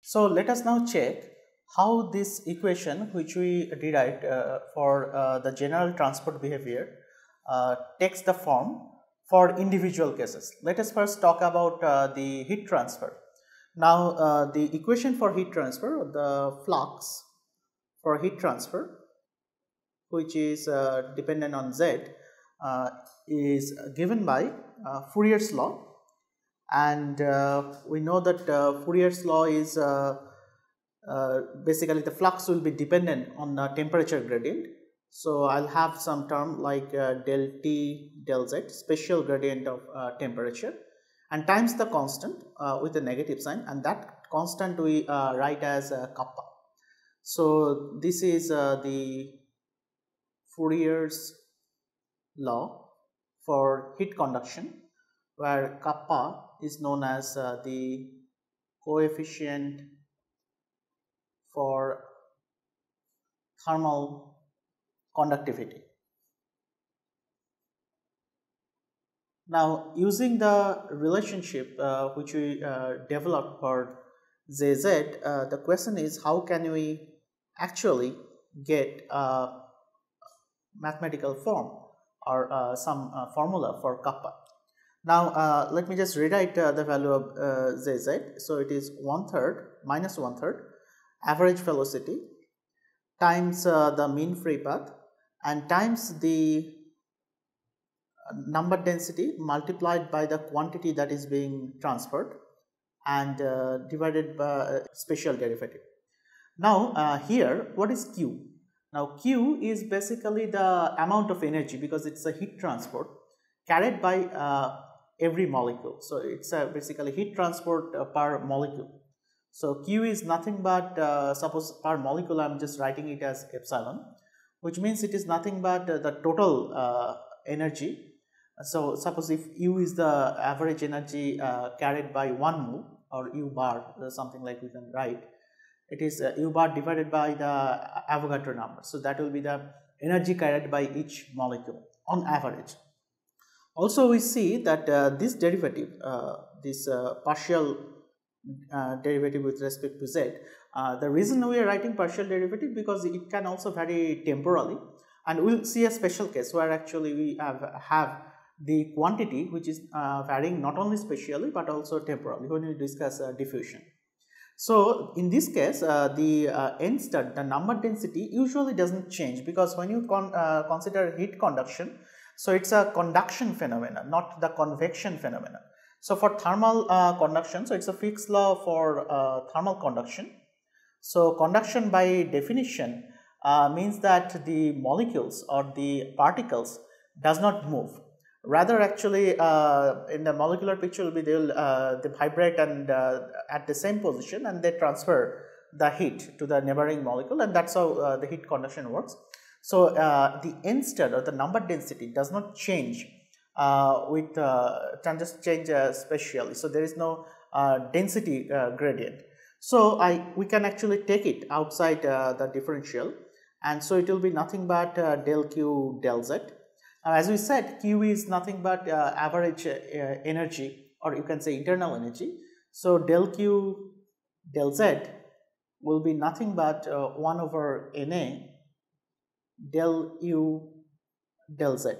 So let us now check how this equation which we derived for the general transport behavior takes the form for individual cases. Let us first talk about the heat transfer. Now the equation for heat transfer, the flux for heat transfer, which is dependent on Z, is given by Fourier's law. And we know that Fourier's law is basically the flux will be dependent on the temperature gradient. So I'll have some term like del T del Z, spatial gradient of temperature, and times the constant with a negative sign, and that constant we write as kappa. So this is the Fourier's law for heat conduction, where kappa is known as the coefficient for thermal conductivity. Now, using the relationship which we developed for Zz, the question is how can we actually get a mathematical form or some formula for kappa. Now, let me just rewrite the value of Zz. So it is 1/3 minus 1/3 average velocity times the mean free path and times the number density multiplied by the quantity that is being transferred and divided by spatial derivative. Now, here what is Q? Now, Q is basically the amount of energy, because it's a heat transport carried by every molecule. So it's basically heat transport per molecule. So Q is nothing but suppose per molecule I'm just writing it as epsilon, which means it is nothing but the total energy. So suppose if U is the average energy carried by 1 mole, or U bar, something like we can write, it is U bar divided by the Avogadro number. So that will be the energy carried by each molecule on average. Also, we see that this derivative, this partial derivative with respect to Z, the reason we are writing partial derivative because it can also vary temporally, and we will see a special case where actually we have the quantity which is varying not only spatially but also temporally when we discuss diffusion. So in this case, the n star, the number density usually does not change, because when you consider heat conduction, so it's a conduction phenomena, not the convection phenomena. So for thermal conduction, so it's a fixed law for thermal conduction. So conduction by definition means that the molecules or the particles does not move. Rather, actually, in the molecular picture will be they vibrate and at the same position, and they transfer the heat to the neighboring molecule, and that's how the heat conduction works. So the n star or the number density does not change with can just change spatially. So there is no density gradient. So we can actually take it outside the differential, and so it will be nothing but del Q del Z. As we said, Q is nothing but average energy, or you can say internal energy. So del Q del Z will be nothing but 1 over Na del U del Z.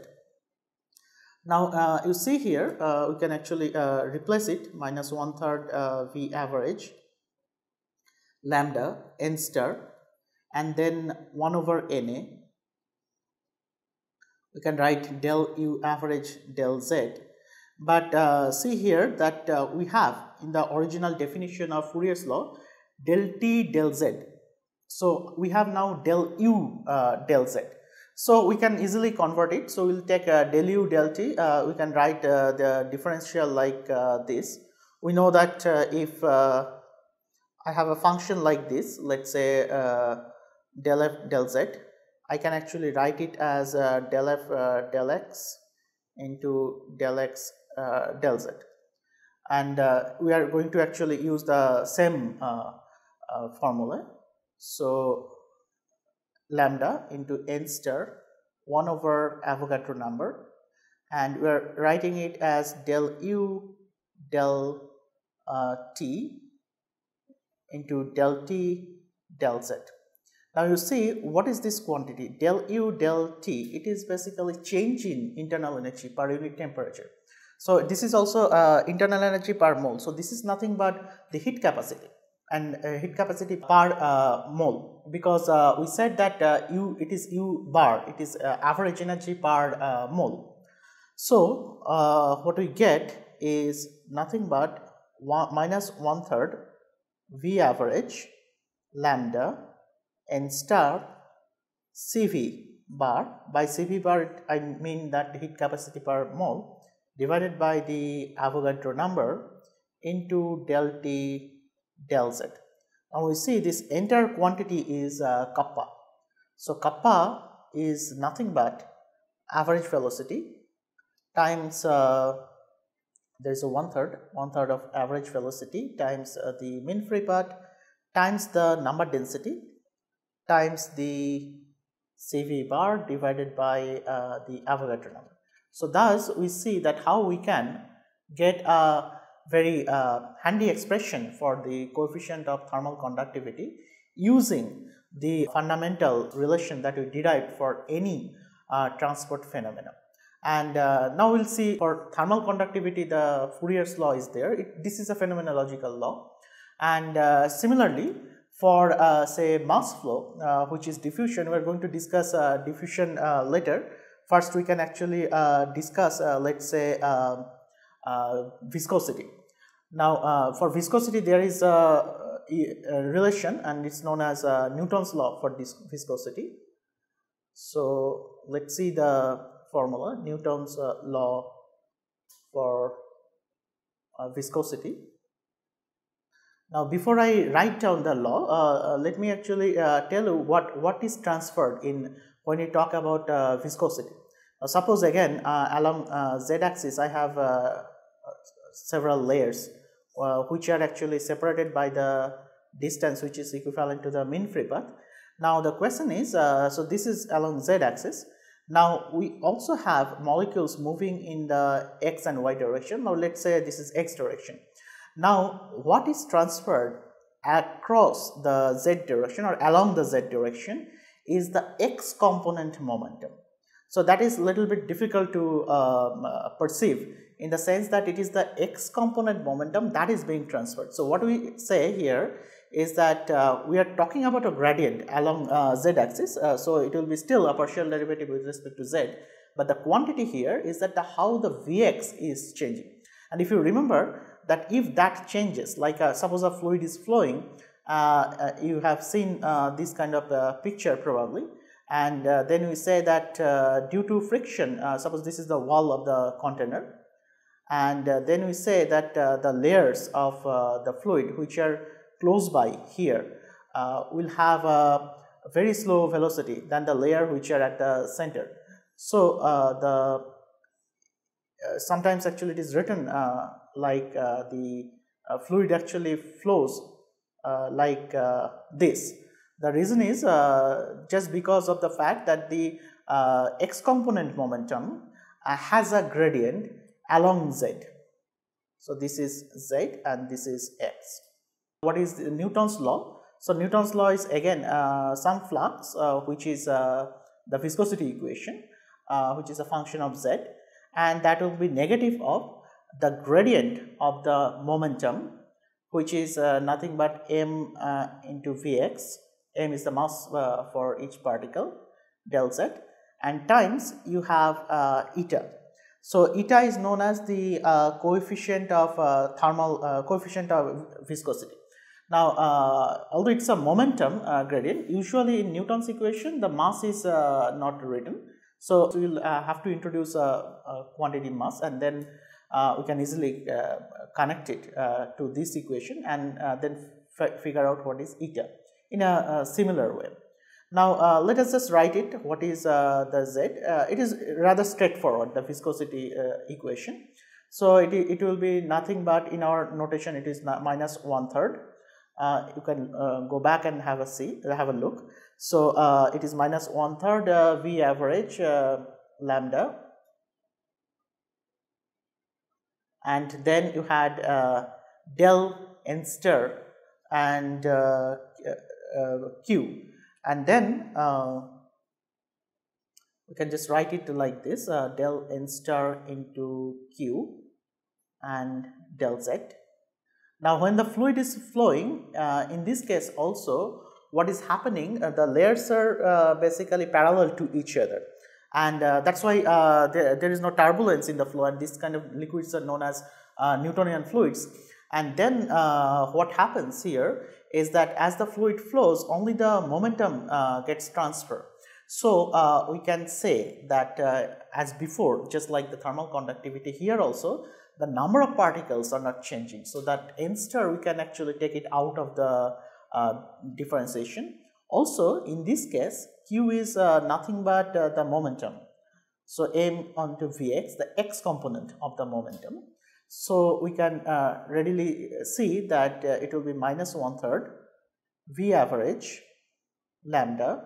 Now, you see here we can actually replace it minus 1/3 V average lambda n star and then 1 over Na. We can write del U average del Z, but see here that we have in the original definition of Fourier's law del T del Z. So we have now del U del Z. So we can easily convert it. So we'll take del U del T. We can write the differential like this. We know that if I have a function like this, let's say del F del Z, I can actually write it as del F del X into del X del Z, and we are going to actually use the same formula. So lambda into n star 1 over Avogadro number, and we are writing it as del U del T into del T del Z. Now you see, what is this quantity? Del U del T, it is basically change in internal energy per unit temperature. So this is also internal energy per mole. So this is nothing but the heat capacity, and heat capacity per mole, because we said that it is U bar, it is average energy per mole. So what we get is nothing but minus 1/3 V average lambda N star Cv bar. By Cv bar I mean that heat capacity per mole divided by the Avogadro number into del T del Z. Now we see this entire quantity is kappa. So kappa is nothing but average velocity times there is a one third of average velocity times the mean free path times the number density times the Cv bar divided by the Avogadro number. So thus we see that how we can get a very handy expression for the coefficient of thermal conductivity using the fundamental relation that we derived for any transport phenomena. And now we will see for thermal conductivity the Fourier's law is there. This is a phenomenological law, and similarly for say mass flow, which is diffusion, we are going to discuss diffusion later. First we can actually discuss let us say viscosity. Now for viscosity there is a relation, and it is known as Newton's law for this viscosity. So let us see the formula, Newton's law for viscosity. Now before I write down the law, let me actually tell you what is transferred in when you talk about viscosity. Now suppose again along z axis I have several layers which are actually separated by the distance which is equivalent to the mean free path. Now the question is, so this is along z axis. Now we also have molecules moving in the x and y direction. Now let us say this is x direction. Now what is transferred across the z direction or along the z direction is the x component momentum. So that is little bit difficult to perceive, in the sense that it is the x component momentum that is being transferred. So what we say here is that we are talking about a gradient along z axis, so it will be still a partial derivative with respect to z, but the quantity here is that how the Vx is changing. And if you remember that if that changes, like suppose a fluid is flowing, you have seen this kind of picture probably, and then we say that due to friction, suppose this is the wall of the container, and then we say that the layers of the fluid which are close by here will have a very slow velocity than the layer which are at the center. So sometimes actually it is written like the fluid actually flows like this. The reason is just because of the fact that the x component momentum has a gradient along z. So this is z and this is x. What is Newton's law? So Newton's law is again some flux which is the viscosity equation which is a function of z, and that will be negative of the gradient of the momentum, which is nothing but m into Vx. M is the mass for each particle, del z, and times you have eta. So eta is known as the coefficient of coefficient of viscosity. Now although it's a momentum gradient, usually in Newton's equation the mass is not written. So we will have to introduce a quantity mass, and then we can easily connect it to this equation, and then figure out what is eta in a similar way. Now let us just write it. What is the z? It is rather straightforward, the viscosity equation. So it will be nothing but, in our notation it is minus 1/3 You can go back and have a look. So it is minus 1/3 V average lambda, and then you had del n star and q, and then we can just write it like this, del n star into q and del z. Now when the fluid is flowing, in this case also what is happening, the layers are basically parallel to each other, and that's why there is no turbulence in the flow, and this kind of liquids are known as Newtonian fluids. And then what happens here is that as the fluid flows, only the momentum gets transferred. So we can say that as before, just like the thermal conductivity, here also the number of particles are not changing. So that n star, we can actually take it out of the differentiation. Also in this case, q is nothing but the momentum. So m onto Vx, the x component of the momentum. So we can readily see that it will be minus 1/3 V average lambda,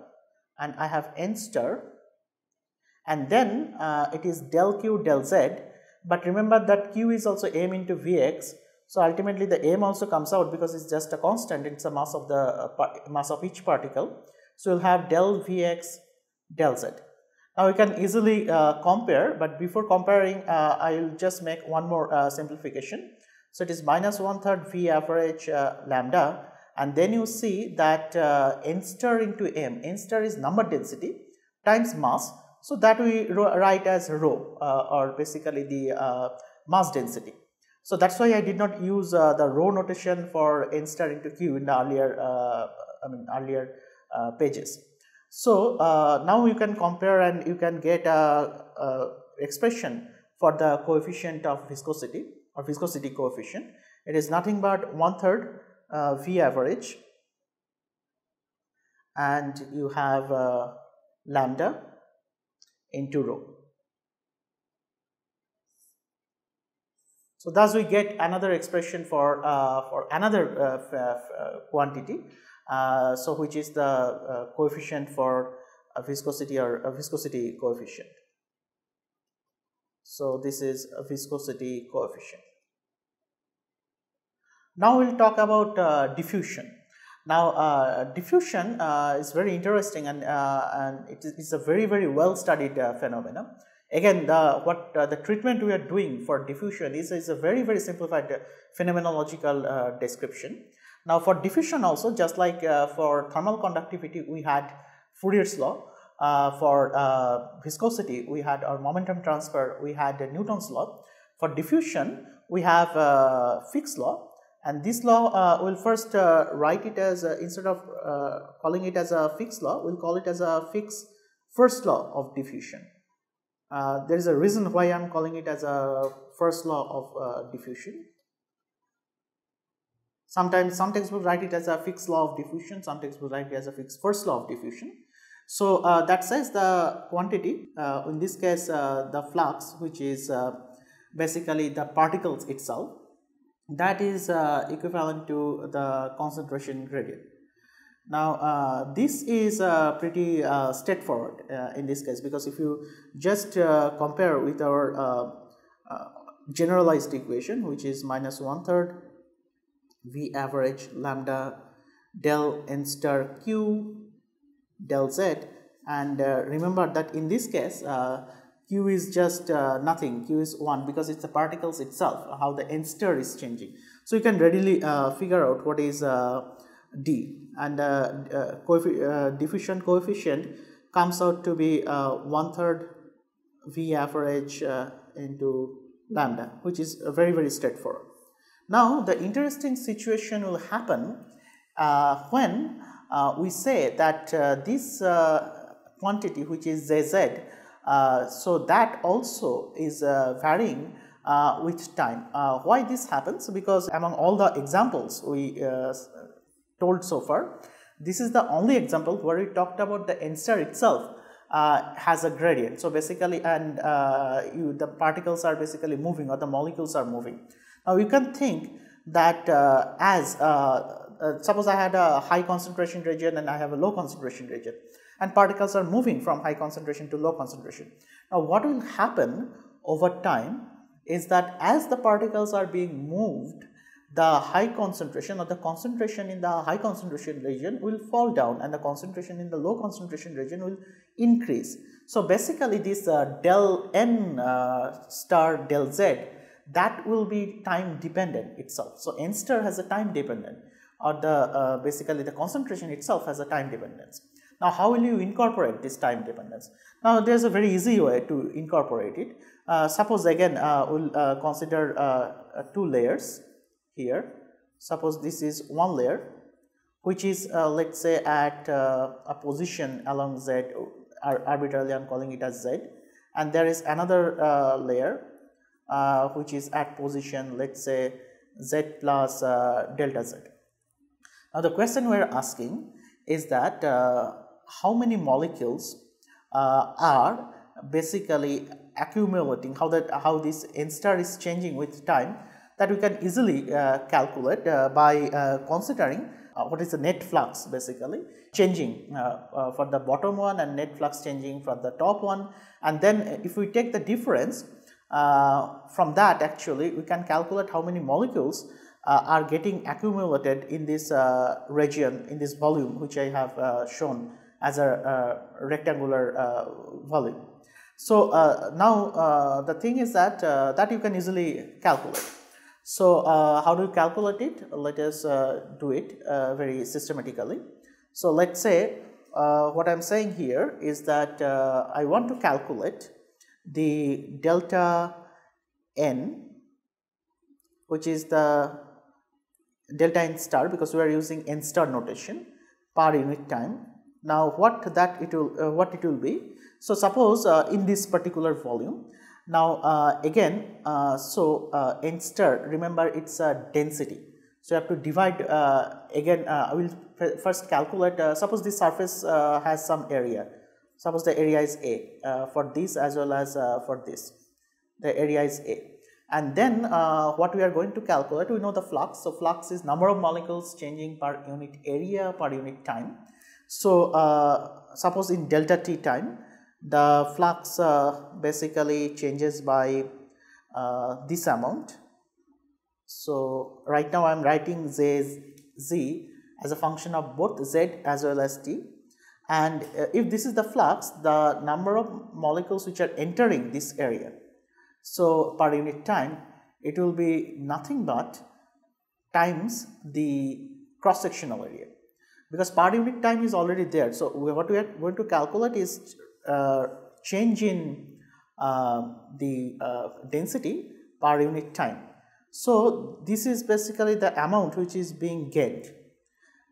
and I have n star, and then it is del q del z, but remember that q is also m into Vx. So ultimately the m also comes out because it's just a constant, it's a mass of the mass of each particle. So you'll have del Vx del z. Now we can easily compare, but before comparing I will just make one more simplification. So it is minus 1/3 V average lambda, and then you see that n star into m, n star is number density times mass, so that we write as rho, or basically the mass density. So that's why I did not use the rho notation for n star into q in the earlier pages. So now you can compare and you can get a expression for the coefficient of viscosity, or viscosity coefficient. It is nothing but 1/3 V average, and you have lambda into rho. So thus we get another expression for another quantity, so which is the coefficient for viscosity, or a viscosity coefficient. So this is a viscosity coefficient. Now we will talk about diffusion. Now diffusion is very interesting, and it is a very well studied phenomenon. Again, the treatment we are doing for diffusion is a very simplified phenomenological description. Now for diffusion also, just like for thermal conductivity we had Fourier's law, for viscosity we had our momentum transfer, we had Newton's law. For diffusion we have Fick's law, and this law we will first write it as instead of calling it as a Fick's law, we will call it as a Fick's first law of diffusion. There is a reason why I am calling it as a first law of diffusion. Sometimes some texts will write it as a Fick's law of diffusion, some texts will write it as a Fick's first law of diffusion. So that says the quantity, in this case the flux, which is basically the particles itself, that is equivalent to the concentration gradient. Now this is pretty straightforward in this case, because if you just compare with our generalized equation, which is minus 1/3 V average lambda del n star q del z, and remember that in this case q is just nothing, q is 1, because it's the particles itself, how the n star is changing. So you can readily figure out what is d, and diffusion coefficient comes out to be 1/3 V average into lambda, which is very straightforward. Now the interesting situation will happen when we say that this quantity, which is Zz, so that also is varying with time. Why this happens? Because among all the examples we told so far, this is the only example where we talked about the n star itself has a gradient. So basically, and the particles are basically moving, or the molecules are moving. Now you can think that as suppose I had a high concentration region and I have a low concentration region, and particles are moving from high concentration to low concentration. Now what will happen over time is that as the particles are being moved, the high concentration or the concentration in the high concentration region will fall down and the concentration in the low concentration region will increase. So basically this del n star del z, that will be time dependent itself. So n star has a time dependent, or the basically the concentration itself has a time dependence. Now how will you incorporate this time dependence? Now there is a very easy way to incorporate it. Suppose again we'll consider 2 layers here. Suppose this is one layer which is let us say at a position along z, arbitrarily I am calling it as z, and there is another layer which is at position let us say z plus delta z. Now the question we are asking is that how many molecules are basically accumulating, how this n star is changing with time, that we can easily calculate by considering what is the net flux basically changing for the bottom one and net flux changing for the top one, and then if we take the difference from that, actually we can calculate how many molecules are getting accumulated in this region, in this volume which I have shown as a rectangular volume. So now the thing is that that you can easily calculate. So how do you calculate it? Let us do it very systematically. So let's say what I am saying here is that I want to calculate the delta n, which is the delta n star, because we are using n star notation per unit time. Now what it will be? So suppose in this particular volume, now again n star, remember it's a density, so you have to divide again. I will first calculate, suppose this surface has some area, suppose the area is A for this as well as for this, the area is A, and then what we are going to calculate, we know the flux. So flux is number of molecules changing per unit area per unit time. So suppose in delta t time, the flux basically changes by this amount. So right now I am writing z as a function of both z as well as t, and if this is the flux, the number of molecules which are entering this area, so per unit time it will be nothing but times the cross sectional area, because per unit time is already there. So what we are going to calculate is change in the density per unit time. So this is basically the amount which is being gained,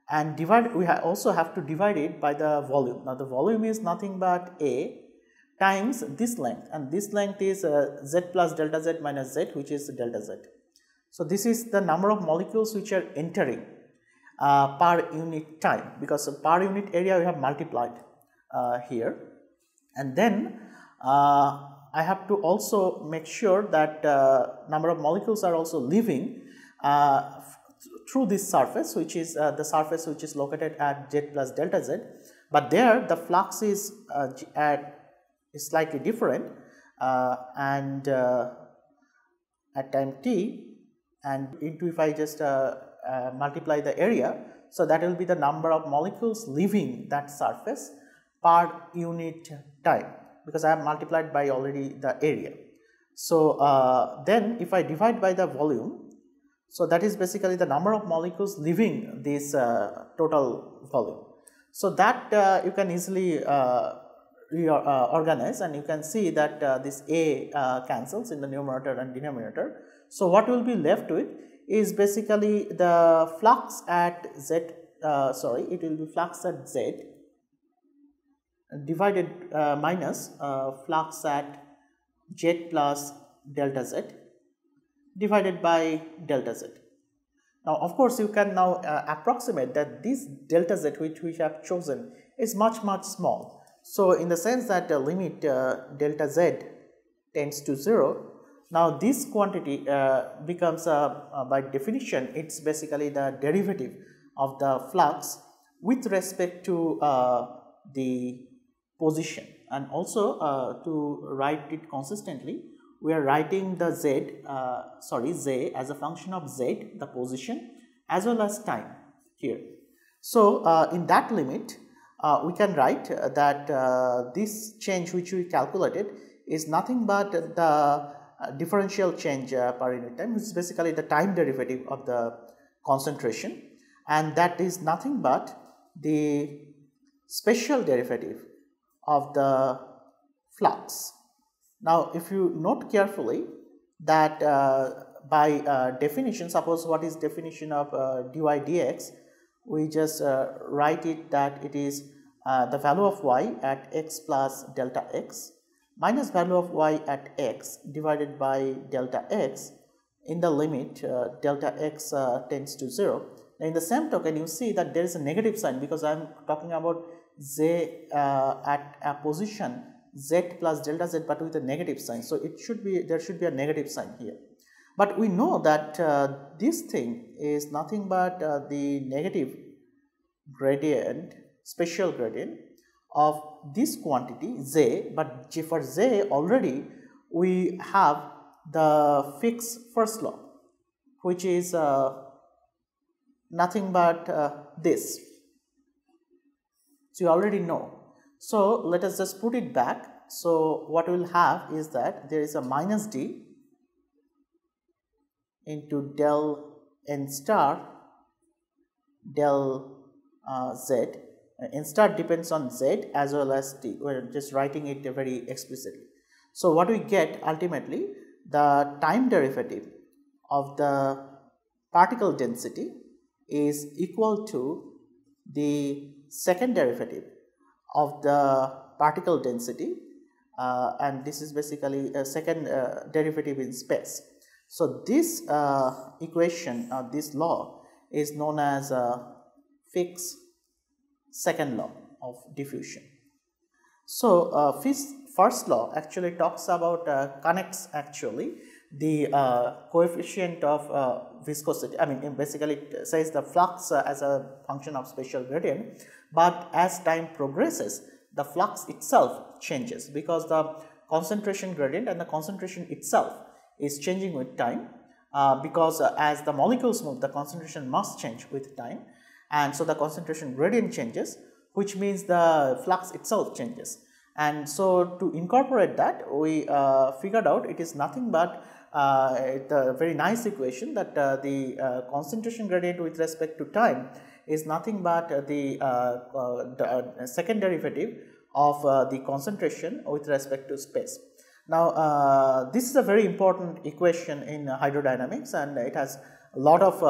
and we also have to divide it by the volume. Now the volume is nothing but A times this length, and this length is z plus delta z minus z, which is delta z. So this is the number of molecules which are entering per unit time, because per unit area we have multiplied here, and then I have to also make sure that number of molecules are also leaving through this surface, which is the surface which is located at z plus delta z, but there the flux is slightly different and at time t, and into if I just multiply the area, so that will be the number of molecules leaving that surface per unit time, because I have multiplied by already the area. So then if I divide by the volume, so that is basically the number of molecules leaving this total volume. So that you can easily reorganize, and you can see that this A cancels in the numerator and denominator. So what will be left with is basically the flux at z, it will be flux at z divided minus flux at z plus delta z divided by delta z. Now of course you can now approximate that this delta z which we have chosen is much small. So in the sense that the limit delta z tends to 0, now this quantity becomes by definition it's basically the derivative of the flux with respect to the position. And also to write it consistently, we are writing the z as a function of z, the position, as well as time here. So in that limit, we can write that this change which we calculated is nothing but the differential change per unit time, which is basically the time derivative of the concentration, and that is nothing but the special derivative of the flux. Now, if you note carefully that by definition, suppose what is definition of dy dx, we just write it that it is the value of y at x plus delta x minus value of y at x divided by delta x in the limit delta x tends to 0. Now, in the same token, you see that there is a negative sign because I am talking about z at a position z plus delta z, but with a negative sign. So it should be, there should be a negative sign here. But we know that this thing is nothing but the negative gradient, special gradient of this quantity z, but for z already we have the Fick's first law, which is nothing but this. So you already know. So let us just put it back. So what we will have is that there is a minus d into del n star del z. N star depends on z as well as t. We are just writing it very explicitly. So what we get ultimately, the time derivative of the particle density is equal to the second derivative of the particle density, and this is basically a second derivative in space. So this equation, this law is known as Fick's second law of diffusion. So Fick's first law actually talks about, connects actually the coefficient of viscosity. I mean, basically it says the flux as a function of spatial gradient, but as time progresses, the flux itself changes because the concentration gradient and the concentration itself is changing with time, because as the molecules move, the concentration must change with time, and so the concentration gradient changes, which means the flux itself changes. And so to incorporate that, we figured out it is nothing but the very nice equation that the concentration gradient with respect to time is nothing but the second derivative of the concentration with respect to space. Now, this is a very important equation in hydrodynamics, and it has a lot of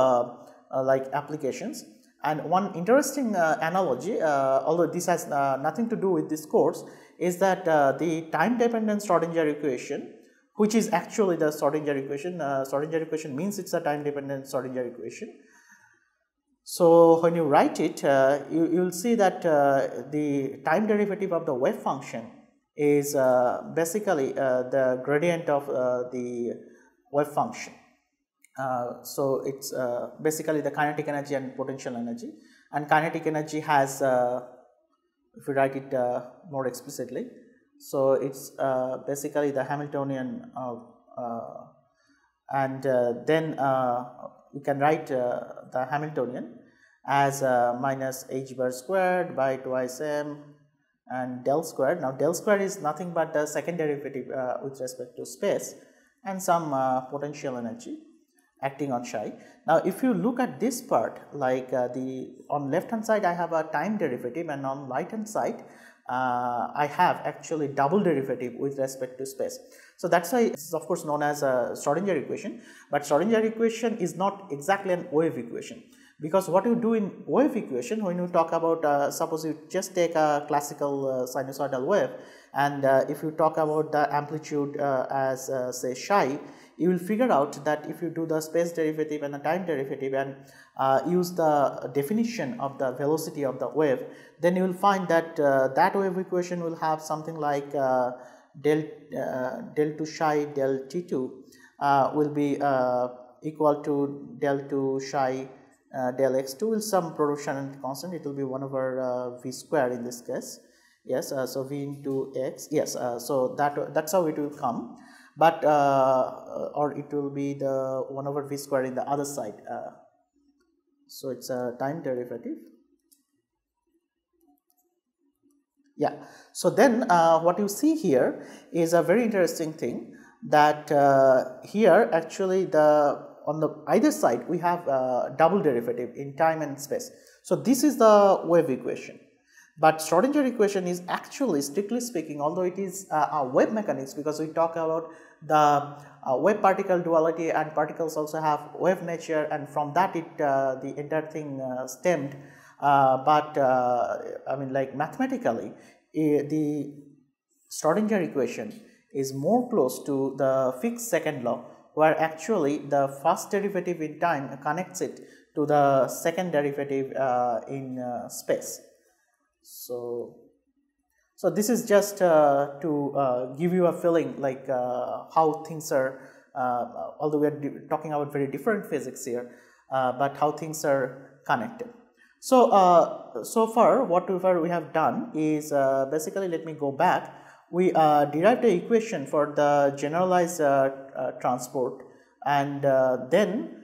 like applications. And one interesting analogy, although this has nothing to do with this course, is that the time dependent Schrodinger equation, which is actually the Schrodinger equation. Schrodinger equation means it's a time dependent Schrodinger equation. So when you write it, you will see that the time derivative of the wave function is basically the gradient of the wave function. So it's basically the kinetic energy and potential energy, and kinetic energy has, if you write it more explicitly, so it's basically the Hamiltonian, and then we can write the Hamiltonian as minus h bar squared by twice m and del squared. Now del squared is nothing but the second derivative with respect to space and some potential energy acting on psi. Now if you look at this part, like on left hand side I have a time derivative, and on right hand side I have actually double derivative with respect to space. So that's why this is of course known as a Schrodinger equation, but Schrodinger equation is not exactly an wave equation, because what you do in wave equation, when you talk about, suppose you just take a classical sinusoidal wave, and if you talk about the amplitude as say psi, you will figure out that if you do the space derivative and the time derivative and use the definition of the velocity of the wave, then you will find that that wave equation will have something like del 2 psi del t2 will be equal to del 2 psi del x2 is some proportionality constant. It will be 1 over v square in this case. Yes, so v into x. Yes, so that's how it will come. But or it will be the 1 over v square in the other side. So it's a time derivative. Yeah. So then what you see here is a very interesting thing, that here actually on the either side we have double derivative in time and space. So this is the wave equation. But Schrodinger equation is actually, strictly speaking, although it is a wave mechanics, because we talk about the wave particle duality, and particles also have wave nature, and from that the entire thing stemmed. But I mean, like mathematically, the Schrodinger equation is more close to the fixed second law, where actually the first derivative in time connects it to the second derivative in space. So this is just to give you a feeling like how things are, although we are talking about very different physics here, but how things are connected. So so far whatever we have done is basically, let me go back. We derived the equation for the generalized transport, and then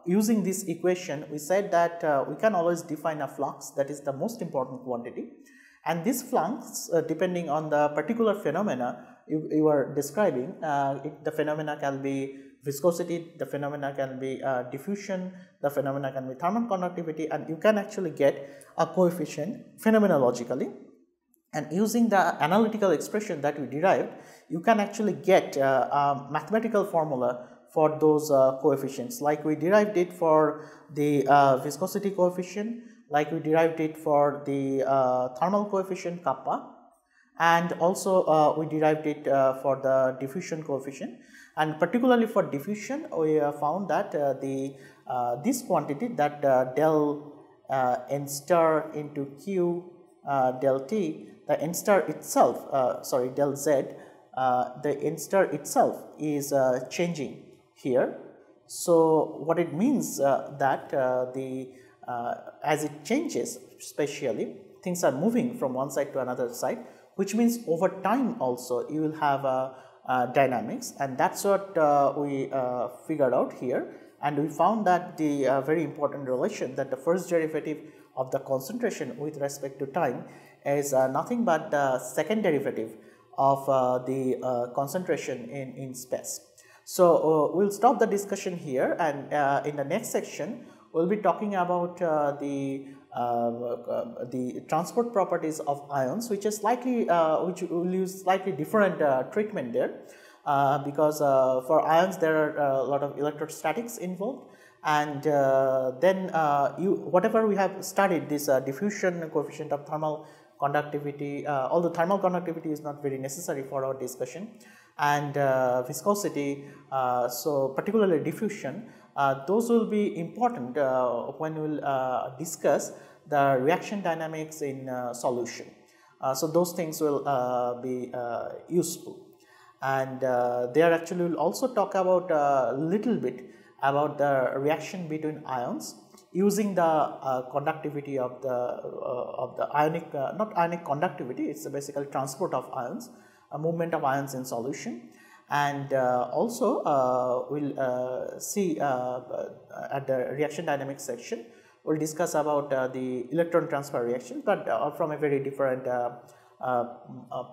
using this equation we said that we can always define a flux, that is the most important quantity, and this flux depending on the particular phenomena you are describing, the phenomena can be viscosity, the phenomena can be diffusion, the phenomena can be thermal conductivity, and you can actually get a coefficient phenomenologically. And using the analytical expression that we derived, you can actually get a mathematical formula for those coefficients, like we derived it for the viscosity coefficient, like we derived it for the thermal coefficient kappa, and also we derived it for the diffusion coefficient. And particularly for diffusion, we found that this quantity, that del n star into q del t, the n star itself, sorry, del z, the n star itself is changing here. So what it means that as it changes spatially, things are moving from one side to another side, which means over time also you will have dynamics, and that's what we figured out here. And we found that the very important relation, that the first derivative of the concentration with respect to time is nothing but the second derivative of the concentration in space. So we'll stop the discussion here, and in the next section we'll be talking about the transport properties of ions, which is slightly which will use slightly different treatment there, because for ions there are a lot of electrostatics involved, and then whatever we have studied, this diffusion coefficient of thermal conductivity, although thermal conductivity is not very necessary for our discussion, and viscosity, so particularly diffusion, those will be important when we will discuss the reaction dynamics in solution. So those things will be useful, and there actually will also talk about a little bit about the reaction between ions using the conductivity of the ionic, not ionic conductivity, it's basically transport of ions, a movement of ions in solution. And also we'll see at the reaction dynamics section, we'll discuss about the electron transfer reaction, but from a very different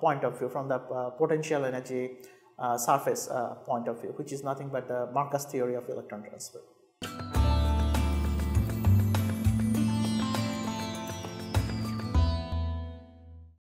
point of view, from the potential energy surface point of view, which is nothing but the Marcus theory of electron transfer.